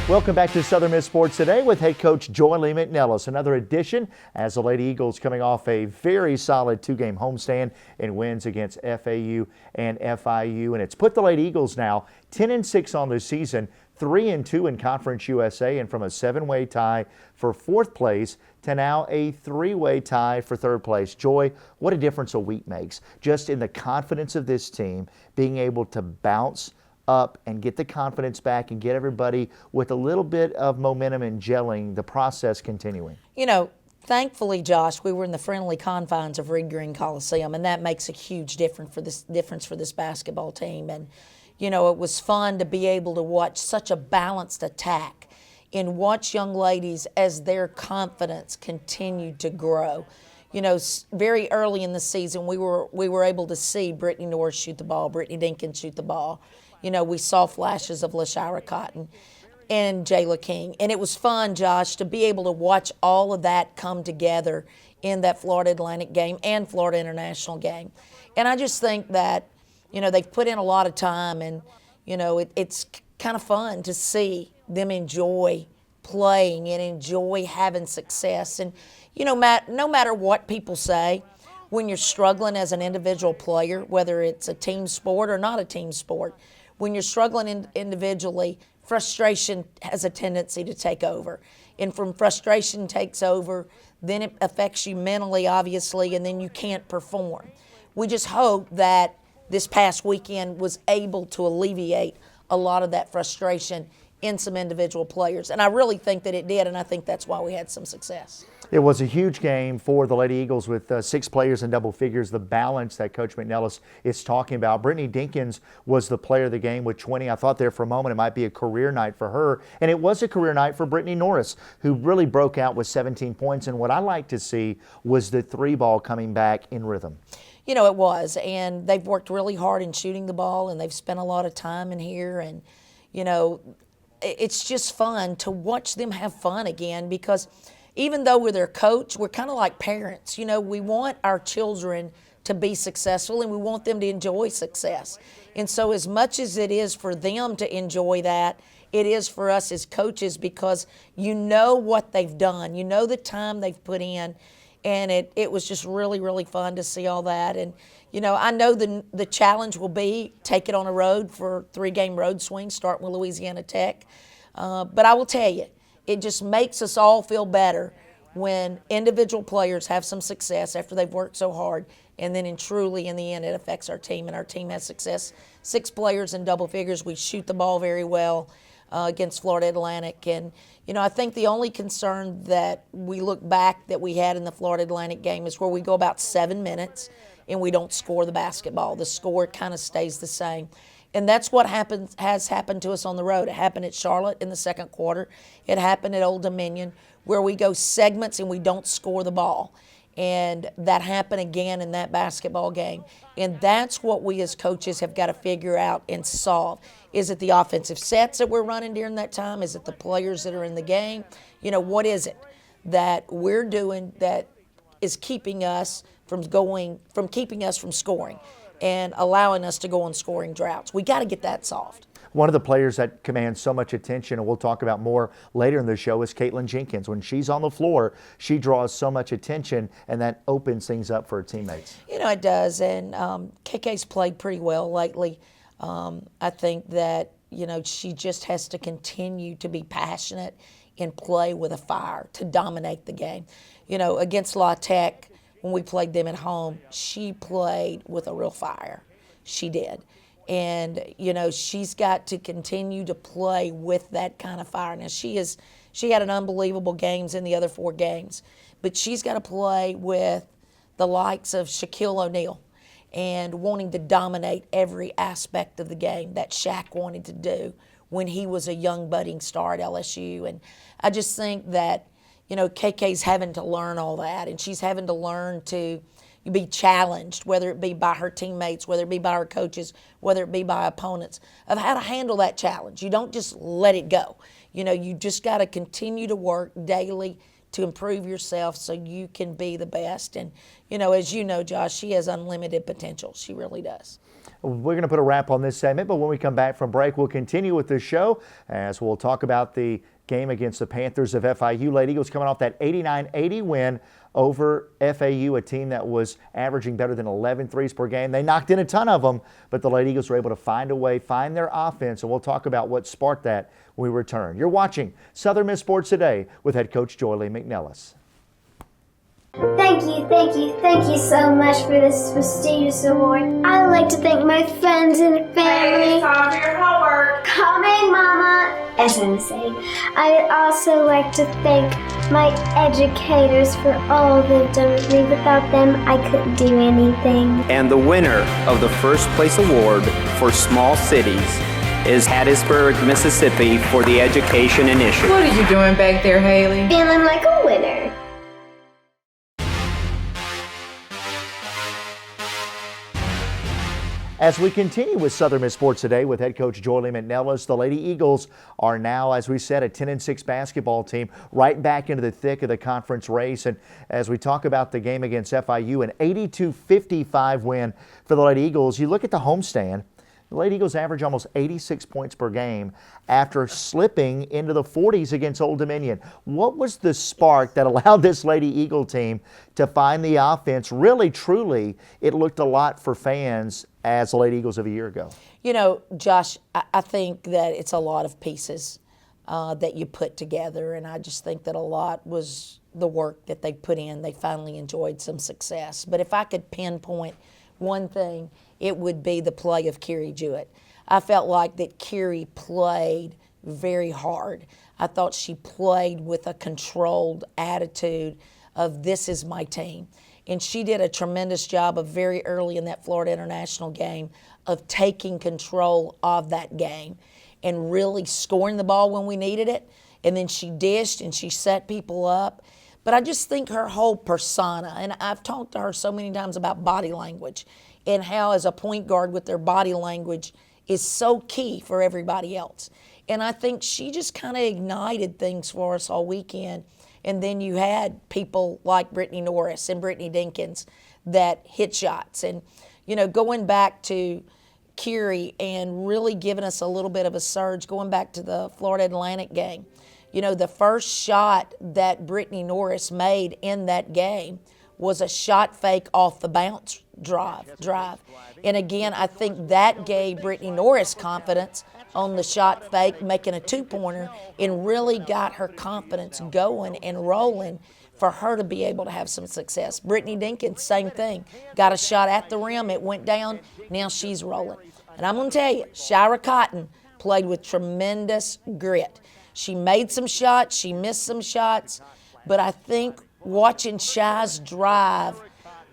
Welcome back to Southern Miss Sports Today with head coach Joye Lee-McNelis. Another edition as the Lady Eagles coming off a very solid two-game homestand and wins against FAU and FIU. And it's put the Lady Eagles now 10-6 on the season, 3-2 in Conference USA, and from a seven-way tie for fourth place to now a three-way tie for third place. Joye, what a difference a week makes. Just in the confidence of this team, being able to bounce up and get the confidence back and get everybody with a little bit of momentum and gelling, the process continuing. You know, thankfully, Josh, we were in the friendly confines of Reed Green Coliseum, and that makes a huge difference for this basketball team. And, you know, it was fun to be able to watch such a balanced attack and watch young ladies as their confidence continued to grow. You know, very early in the season, we were able to see Brittany Norris shoot the ball, Brittany Dinkins shoot the ball. You know, we saw flashes of LaShira Cotton and Jayla King. And it was fun, Josh, to be able to watch all of that come together in that Florida Atlantic game and Florida International game. And I just think that, you know, they've put in a lot of time, and, you know, it's kind of fun to see them enjoy playing and enjoy having success. And, you know, Matt, no matter what people say, when you're struggling as an individual player, whether it's a team sport or not a team sport, when you're struggling individually, frustration has a tendency to take over. And from frustration takes over, then it affects you mentally, obviously, and then you can't perform. We just hope that this past weekend was able to alleviate a lot of that frustration in some individual players. And I really think that it did, and I think that's why we had some success. It was a huge game for the Lady Eagles with 6 players in double figures, the balance that Coach McNelis is talking about. Brittany Dinkins was the player of the game with 20. I thought there for a moment it might be a career night for her, and it was a career night for Brittany Norris, who really broke out with 17 points. And what I like to see was the three ball coming back in rhythm. You know, it was, and they've worked really hard in shooting the ball, and they've spent a lot of time in here, and, you know, it's just fun to watch them have fun again, because even though we're their coach, we're kind of like parents. You know, we want our children to be successful, and we want them to enjoy success. And so as much as it is for them to enjoy that, it is for us as coaches, because you know what they've done. You know the time they've put in, and it was just really, really fun to see all that. And, you know, I know the challenge will be take it on the road for 3-game road swing, starting with Louisiana Tech. But I will tell you, it just makes us all feel better when individual players have some success after they've worked so hard, and then truly in the end it affects our team, and our team has success. 6 players in double figures. We shoot the ball very well against Florida Atlantic. And, you know, I think the only concern that we look back that we had in the Florida Atlantic game is where we go about 7 minutes and we don't score the basketball. The score kind of stays the same. And that's what has happened to us on the road. It happened at Charlotte in the second quarter. It happened at Old Dominion, where we go segments and we don't score the ball. And that happened again in that basketball game. And that's what we as coaches have got to figure out and solve. Is it the offensive sets that we're running during that time? Is it the players that are in the game? You know, what is it that we're doing that is keeping us from scoring and allowing us to go on scoring droughts? We got to get that solved. One of the players that commands so much attention, and we'll talk about more later in the show, is Caitlin Jenkins. When she's on the floor, she draws so much attention, and that opens things up for her teammates. You know, it does, and KK's played pretty well lately. I think that, you know, she just has to continue to be passionate and play with a fire to dominate the game. You know, against La Tech, when we played them at home, she played with a real fire. She did. And, you know, she's got to continue to play with that kind of fire. Now, she had an unbelievable games in the other 4 games, but she's got to play with the likes of Shaquille O'Neal and wanting to dominate every aspect of the game that Shaq wanted to do when he was a young budding star at LSU. And I just think that, you know, KK's having to learn all that, and she's having to learn to be challenged, whether it be by her teammates, whether it be by her coaches, whether it be by opponents, of how to handle that challenge. You don't just let it go. You know, you just got to continue to work daily to improve yourself so you can be the best. And, you know, as you know, Josh, she has unlimited potential. She really does. We're going to put a wrap on this segment, but when we come back from break, we'll continue with this show as we'll talk about the game against the Panthers of FIU. Lady Eagles coming off that 89-80 win over FAU, a team that was averaging better than 11 threes per game. They knocked in a ton of them, but the Lady Eagles were able to find a way, find their offense, and we'll talk about what sparked that when we return. You're watching Southern Miss Sports Today with head coach Joye Lee-McNelis. Thank you so much for this prestigious award. I would like to thank my friends and family. It's time for your homework. Coming, Mama. As I was saying, I would also like to thank my educators for all they've done with me. Without them, I couldn't do anything. And the winner of the first place award for small cities is Hattiesburg, Mississippi for the Education Initiative. What are you doing back there, Haley? Feeling like a winner. As we continue with Southern Miss Sports Today with head coach Joye Lee-McNelis, the Lady Eagles are now, as we said, a 10-6 basketball team, right back into the thick of the conference race. And as we talk about the game against FIU, an 82-55 win for the Lady Eagles, you look at the homestand. The Lady Eagles average almost 86 points per game after slipping into the 40s against Old Dominion. What was the spark that allowed this Lady Eagle team to find the offense? Really, truly, it looked a lot for fans as the Lady Eagles of a year ago. You know, Josh, I think that it's a lot of pieces that you put together, and I just think that a lot was the work that they put in. They finally enjoyed some success. But if I could pinpoint one thing, it would be the play of Kiri Jewett. I felt like that Kiri played very hard. I thought she played with a controlled attitude of this is my team. And she did a tremendous job of very early in that Florida International game of taking control of that game and really scoring the ball when we needed it. And then she dished and she set people up. But I just think her whole persona, and I've talked to her so many times about body language and how as a point guard with their body language is so key for everybody else. And I think she just kind of ignited things for us all weekend. And then you had people like Brittany Norris and Brittany Dinkins that hit shots. And, you know, going back to Kiri and really giving us a little bit of a surge, going back to the Florida Atlantic game. You know, the first shot that Brittany Norris made in that game was a shot fake off the bounce drive. And again, I think that gave Brittany Norris confidence on the shot fake, making a two-pointer, and really got her confidence going and rolling for her to be able to have some success. Brittany Dinkins, same thing. Got a shot at the rim, it went down, now she's rolling. And I'm going to tell you, Shira Cotton played with tremendous grit. She made some shots, she missed some shots, but I think watching Shy's drive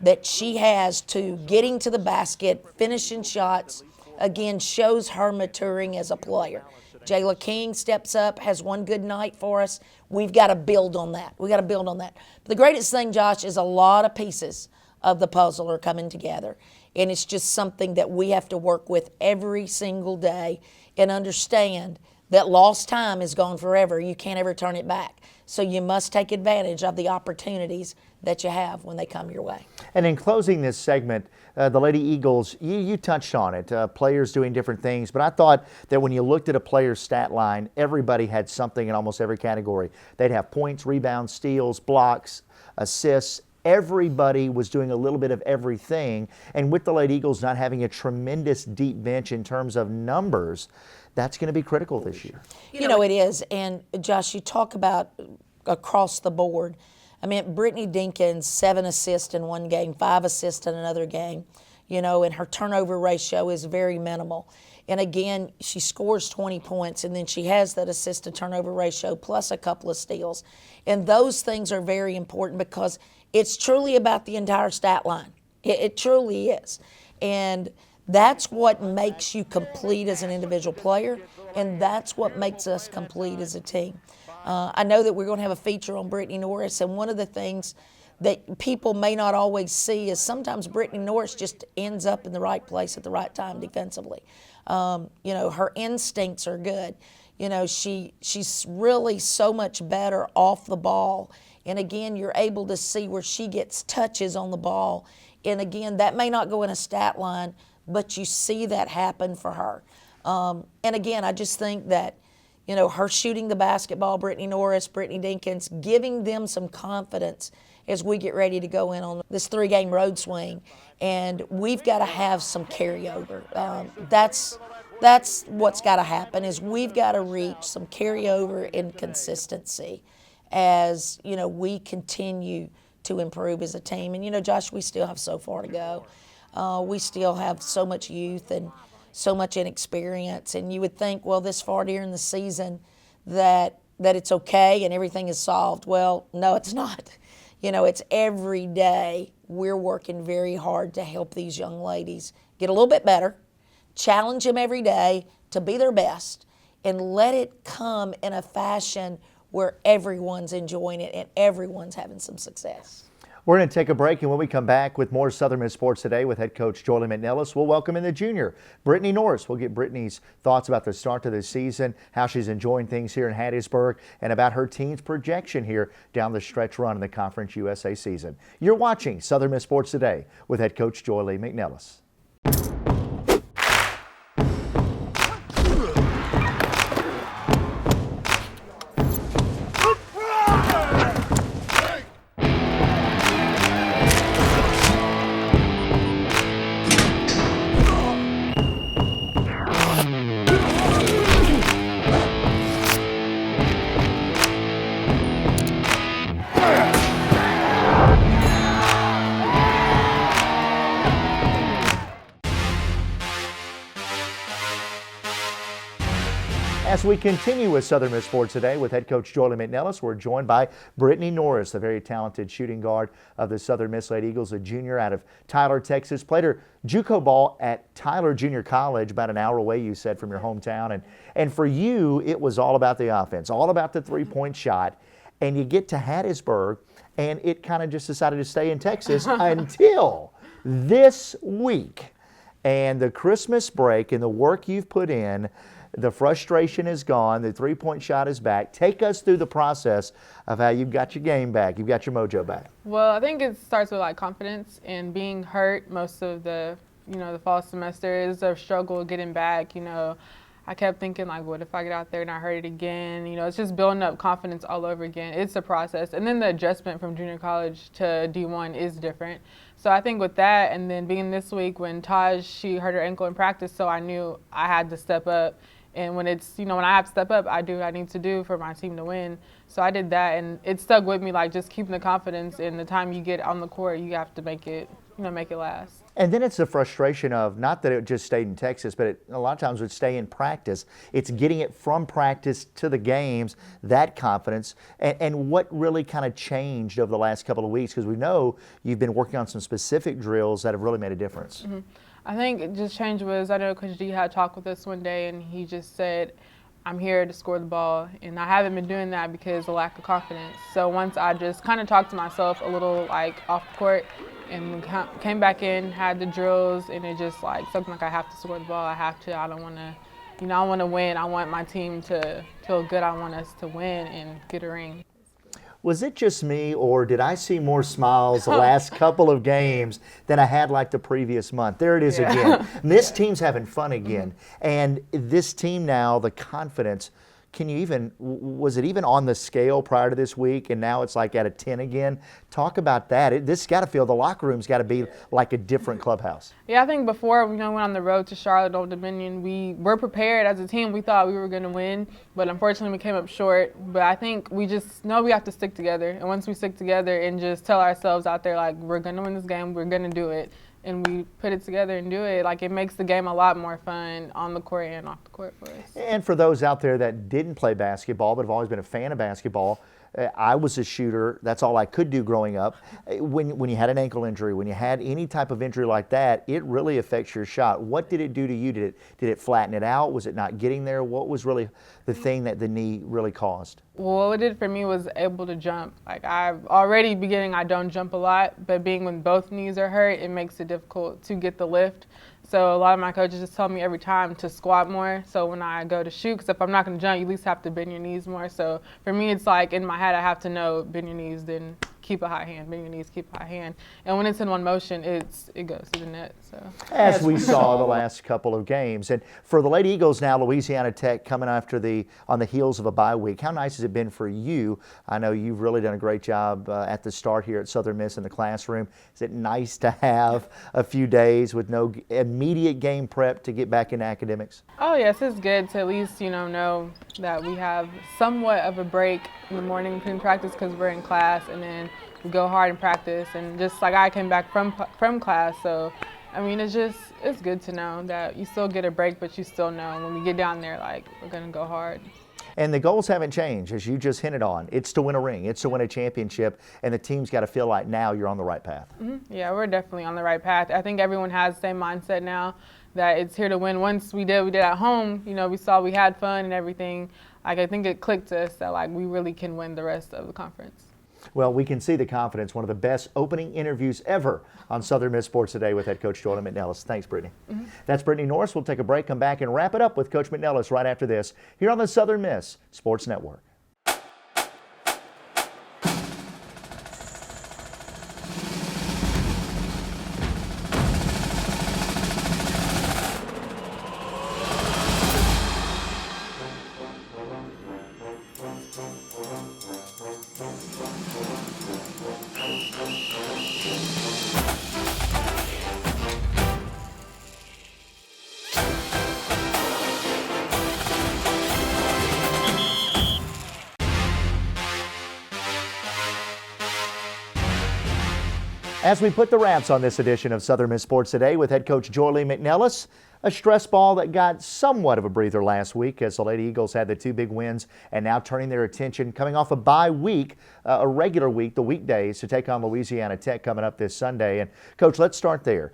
that she has to getting to the basket, finishing shots, again, shows her maturing as a player. Jayla King steps up, has one good night for us. We've got to build on that. But the greatest thing, Josh, is a lot of pieces of the puzzle are coming together. And it's just something that we have to work with every single day and understand that lost time is gone forever. You can't ever turn it back. So you must take advantage of the opportunities that you have when they come your way. And in closing this segment, the Lady Eagles, you touched on it, players doing different things, but I thought that when you looked at a player's stat line, everybody had something in almost every category. They'd have points, rebounds, steals, blocks, assists. Everybody was doing a little bit of everything, and with the Lady Eagles not having a tremendous deep bench in terms of numbers, that's going to be critical this year. You know, it is. And, Josh, you talk about across the board. I mean, Brittany Dinkins, 7 assists in one game, 5 assists in another game, you know, and her turnover ratio is very minimal. And, again, she scores 20 points, and then she has that assist to turnover ratio plus a couple of steals. And those things are very important because it's truly about the entire stat line. It truly is. And that's what makes you complete as an individual player, and that's what makes us complete as a team. I know that we're going to have a feature on Brittany Norris, and one of the things that people may not always see is sometimes Brittany Norris just ends up in the right place at the right time defensively. You know, her instincts are good. You know, she's really so much better off the ball. And again, you're able to see where she gets touches on the ball. And again, that may not go in a stat line, but you see that happen for her. And again, I just think that, you know, her shooting the basketball, Brittany Norris, Brittany Dinkins, giving them some confidence as we get ready to go in on this 3-game road swing. And we've got to have some carryover. That's what's got to happen, is we've got to reach some carryover in consistency as, you know, we continue to improve as a team. And, you know, Josh, we still have so far to go. We still have so much youth and so much inexperience, and you would think, well, this far during the season that it's okay and everything is solved. Well, no, it's not. You know, it's every day we're working very hard to help these young ladies get a little bit better, challenge them every day to be their best, and let it come in a fashion where everyone's enjoying it and everyone's having some success. We're going to take a break, and when we come back with more Southern Miss Sports Today with head coach Joye Lee-McNelis, we'll welcome in the junior, Brittany Norris. We'll get Brittany's thoughts about the start to the season, how she's enjoying things here in Hattiesburg, and about her team's projection here down the stretch run in the Conference USA season. You're watching Southern Miss Sports Today with head coach Joye Lee-McNelis. As we continue with Southern Miss Sports Today with head coach Joye Lee-McNelis, we're joined by Brittany Norris, the very talented shooting guard of the Southern Miss Lady Eagles, a junior out of Tyler, Texas. Played her JUCO ball at Tyler Junior College, about an hour away, you said, from your hometown. And for you, it was all about the offense, all about the three-point shot. And you get to Hattiesburg, and it kind of just decided to stay in Texas until this week. And the Christmas break and the work you've put in, the frustration is gone. The three-point shot is back. Take us through the process of how you've got your game back. You've got your mojo back. Well, I think it starts with like confidence and being hurt most of the, the fall semester is a struggle getting back. I kept thinking like, what if I get out there and I hurt it again? It's just building up confidence all over again. It's a process. And then the adjustment from junior college to D1 is different. So I think with that, and then being this week when she hurt her ankle in practice, so I knew I had to step up. And when it's, when I have to step up, I do what I need to do for my team to win. So I did that, and it stuck with me, like just keeping the confidence. And the time you get on the court, you have to make it, make it last. And then it's the frustration of, not that it just stayed in Texas, but a lot of times it would stay in practice. It's getting it from practice to the games, that confidence, and what really kind of changed over the last couple of weeks, because we know you've been working on some specific drills that have really made a difference. Mm-hmm. I think it just changed was, I know Coach D had a talk with us one day, and he just said, I'm here to score the ball. And I haven't been doing that because of lack of confidence. So once I just kind of talked to myself a little like off the court and came back in, had the drills, and it just like something like I have to score the ball. I have to. I don't want to, I want to win. I want my team to feel good. I want us to win and get a ring. Was it just me, or did I see more smiles the last couple of games than I had like the previous month? There it is again. And this team's having fun again. And this team now, the confidence, was it even on the scale prior to this week, and now it's like at a 10 again? Talk about that. This got to feel, the locker room's got to be like a different clubhouse. Yeah, I think before we went on the road to Charlotte, Old Dominion, we were prepared as a team. We thought we were going to win, but unfortunately we came up short. But I think we just know we have to stick together. And once we stick together and just tell ourselves out there, like, we're going to win this game, we're going to do it, and we put it together and do it, like, it makes the game a lot more fun on the court and off the court for us. And for those out there that didn't play basketball but have always been a fan of basketball, I was a shooter. That's all I could do growing up. When you had an ankle injury, when you had any type of injury like that, it really affects your shot. What did it do to you? Did it flatten it out? Was it not getting there? What was really the thing that the knee really caused? Well, what it did for me was able to jump. Like, I've already beginning, I don't jump a lot, but being when both knees are hurt, it makes it difficult to get the lift. So a lot of my coaches just tell me every time to squat more. So when I go to shoot, because if I'm not going to jump, you at least have to bend your knees more. So for me, it's like in my head, I have to know, bend your knees, then keep a high hand, bend your knees, keep a high hand. And when it's in one motion, it goes to the net. So as we saw the last couple of games. And for the Lady Eagles now, Louisiana Tech coming on the heels of a bye week. How nice has it been for you? I know you've really done a great job at the start here at Southern Miss in the classroom. Is it nice to have a few days with no immediate game prep to get back into academics? Oh yes, it's good to at least know that we have somewhat of a break in the morning between practice because we're in class, and then we go hard in practice. And just like I came back from class, so I mean it's good to know that you still get a break, but you still know when we get down there, like, we're gonna go hard. And the goals haven't changed, as you just hinted on. It's to win a ring. It's to win a championship, and the team's got to feel like now you're on the right path. Mm-hmm. Yeah, we're definitely on the right path. I think everyone has the same mindset now that it's here to win. Once we did at home, we saw we had fun and everything. Like, I think it clicked to us that, like, we really can win the rest of the conference. Well, we can see the confidence. One of the best opening interviews ever on Southern Miss Sports Today with head coach Joye McNelis. Thanks, Brittany. Mm-hmm. That's Brittany Norris. We'll take a break, come back, and wrap it up with Coach McNelis right after this here on the Southern Miss Sports Network. As we put the wraps on this edition of Southern Miss Sports Today with head coach Joye Lee-McNelis, a stress ball that got somewhat of a breather last week as the Lady Eagles had the two big wins and now turning their attention, coming off a bye week, a regular week, the weekdays, to take on Louisiana Tech coming up this Sunday. And Coach, let's start there.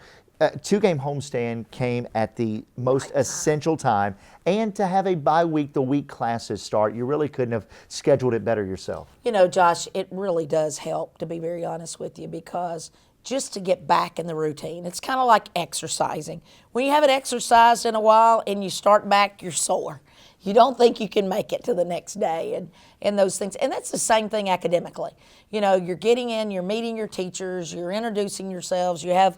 Two-game homestand came at the most essential time, and to have a bye week, the week classes start, you really couldn't have scheduled it better yourself. Josh, it really does help, to be very honest with you, because just to get back in the routine, it's kind of like exercising. When you haven't exercised in a while and you start back, you're sore. You don't think you can make it to the next day and those things. And that's the same thing academically. You're getting in, you're meeting your teachers, you're introducing yourselves, you have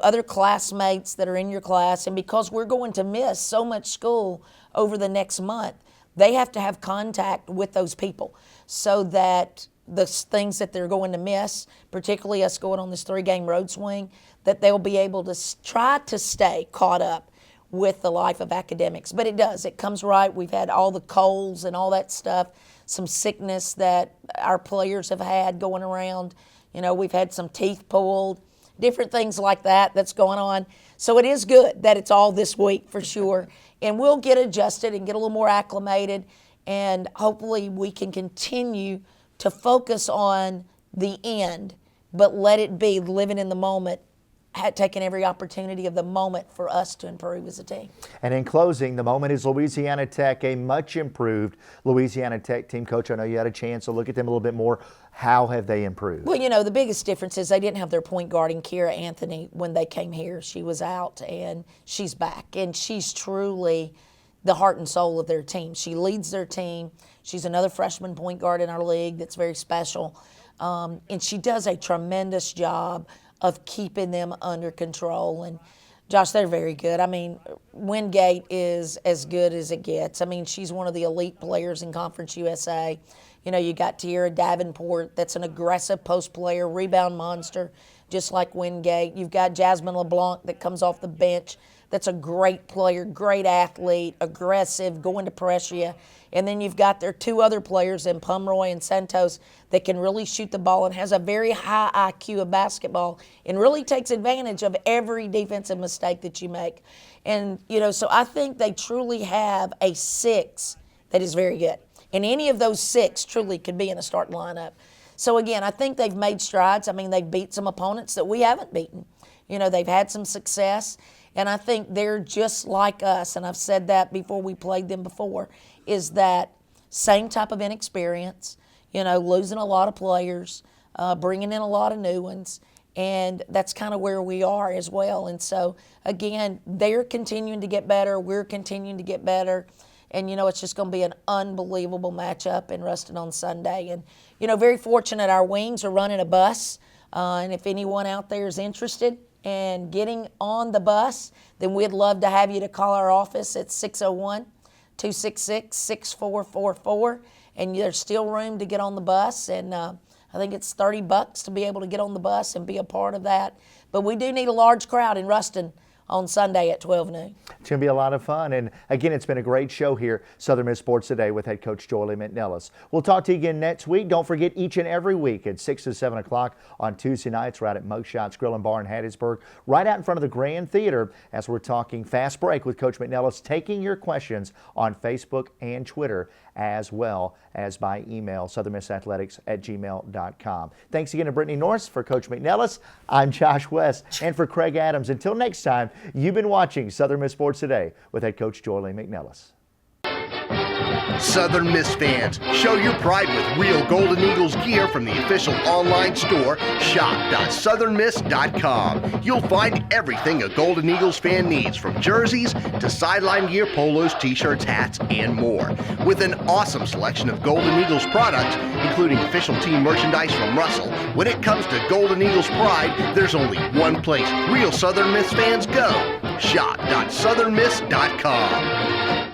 other classmates that are in your class, and because we're going to miss so much school over the next month, they have to have contact with those people so that the things that they're going to miss, particularly us going on this 3-game road swing, that they'll be able to try to stay caught up with the life of academics. But it comes right. We've had all the colds and all that stuff, some sickness that our players have had going around. We've had some teeth pulled, different things like that that's going on. So it is good that it's all this week for sure. And we'll get adjusted and get a little more acclimated, and hopefully we can continue to focus on the end, but let it be living in the moment, taking every opportunity of the moment for us to improve as a team. And in closing, the moment is Louisiana Tech, a much improved Louisiana Tech team. Coach, I know you had a chance to look at them a little bit more. How have they improved? Well, the biggest difference is they didn't have their point guard in Kira Anthony when they came here. She was out, and she's back, and she's truly the heart and soul of their team. She leads their team. She's another freshman point guard in our league that's very special, and she does a tremendous job of keeping them under control. And Josh, they're very good. I mean, Wingate is as good as it gets. I mean, she's one of the elite players in Conference USA. You got Tierra Davenport, that's an aggressive post player, rebound monster, just like Wingate. You've got Jasmine LeBlanc that comes off the bench. That's a great player, great athlete, aggressive, going to pressure you. And then you've got their two other players in Pomeroy and Santos that can really shoot the ball and has a very high IQ of basketball and really takes advantage of every defensive mistake that you make. And, so I think they truly have a 6 that is very good. And any of those 6 truly could be in a starting lineup. So, again, I think they've made strides. I mean, they've beat some opponents that we haven't beaten. They've had some success. And I think they're just like us, and I've said that before we played them before, is that same type of inexperience, losing a lot of players, bringing in a lot of new ones, and that's kind of where we are as well. And so, again, they're continuing to get better. We're continuing to get better. And, it's just going to be an unbelievable matchup in Ruston on Sunday. And, very fortunate our wings are running a bus. And if anyone out there is interested in getting on the bus, then we'd love to have you to call our office at 601-266-6444. And there's still room to get on the bus. And I think it's $30 to be able to get on the bus and be a part of that. But we do need a large crowd in Ruston on Sunday at 12 noon. It's going to be a lot of fun. And again, it's been a great show here, Southern Miss Sports Today with head coach Joye Lee-McNelis. We'll talk to you again next week. Don't forget, each and every week at 6 to 7 o'clock on Tuesday nights, right at Mugshots Grill and Bar in Hattiesburg, right out in front of the Grand Theater, as we're talking Fast Break with Coach McNelis, taking your questions on Facebook and Twitter, as well as by email, southernmissathletics@gmail.com. Thanks again to Brittany Norris. For Coach McNelis, I'm Josh West, and for Craig Adams. Until next time, you've been watching Southern Miss Sports Today with head coach Joye Lee-McNelis. Southern Miss fans, show your pride with real Golden Eagles gear from the official online store, shop.southernmiss.com. You'll find everything a Golden Eagles fan needs, from jerseys to sideline gear, polos, t-shirts, hats, and more. With an awesome selection of Golden Eagles products, including official team merchandise from Russell, when it comes to Golden Eagles pride, there's only one place real Southern Miss fans go: shop.southernmiss.com.